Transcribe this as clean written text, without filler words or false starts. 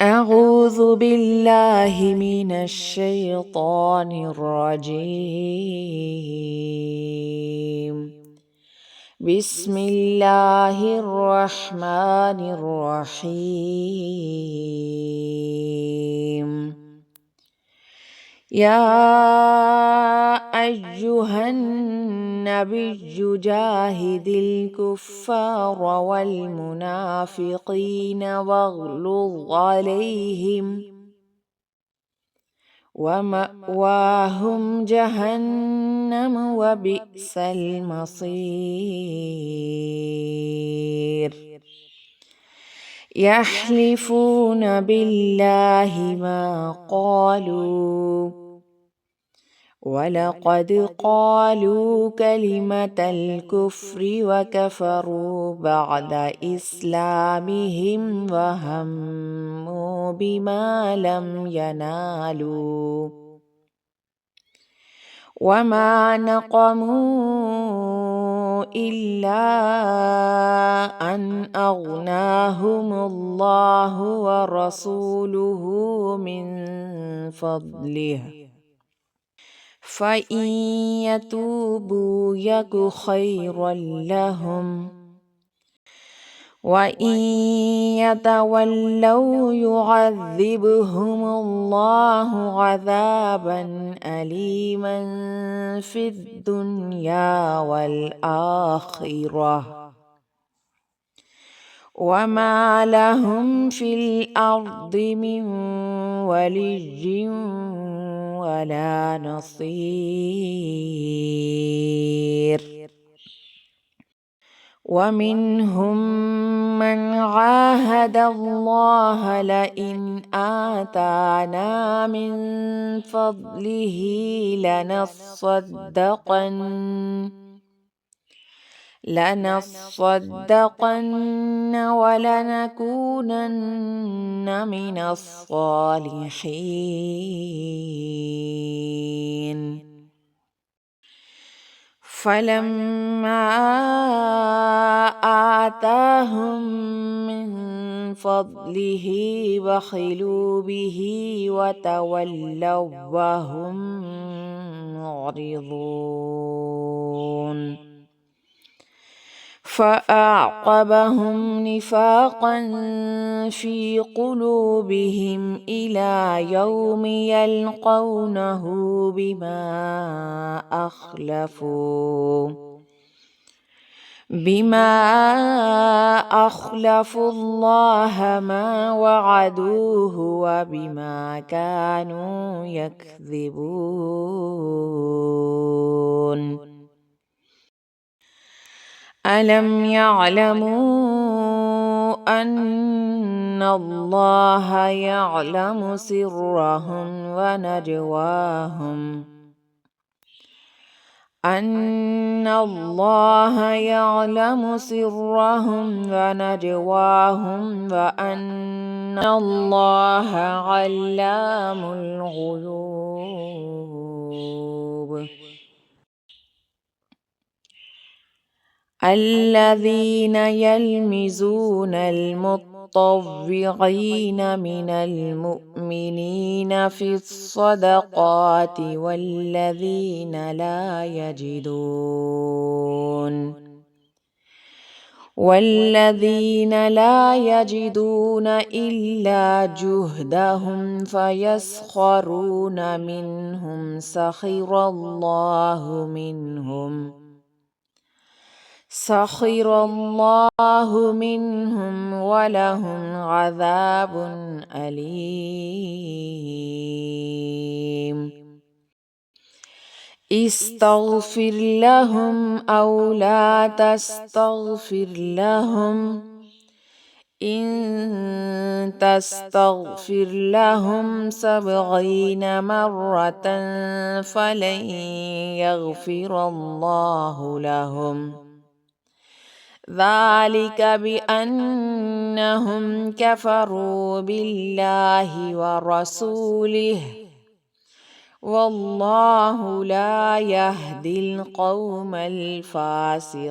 أعوذ بالله من الشيطان الرجيم. بسم الله الرحمن الرحيم. يا أيها النبي جاهد الكفار والمنافقين واغلظ عليهم ومأواهم جهنم وبئس المصير. يحلفون بالله ما قالوا ولقد قالوا كلمة الكفر وكفروا بعد إسلامهم وهموا بما لم ينالوا وما نقموا إلا أن أغناهم الله ورسوله من فضله فإن يتوبوا يك خيرا لهم وإن يتولوا يعذبهم الله عذابا أليما في الدنيا والآخرة وما لهم في الأرض من ولي ولا نصير. ومنهم من عاهد الله لئن آتانا من فضله لنصدقن ولنكونن من الصالحين. فلما آتاهم من فضله بخلوا به وتولوا وهم معرضون. فأعقبهم نفاقا في قلوبهم إلى يوم يلقونه بما أخلفوا الله ما وعدوه وبما كانوا يكذبون. ألم يعلموا أن الله يعلم سرهم ونجواهم وأن الله علام الغيوب. الذين يلمزون المطوعين من المؤمنين في الصدقات والذين لا يجدون إلا جهدهم فيسخرون منهم سخر الله منهم ولهم عذاب أليم. استغفر لهم أو لا تستغفر لهم إن تستغفر لهم 70 مرة فلن يغفر الله لهم ذلك بأنهم كفروا بالله ورسوله والله لا يهدي القوم الفاسقين.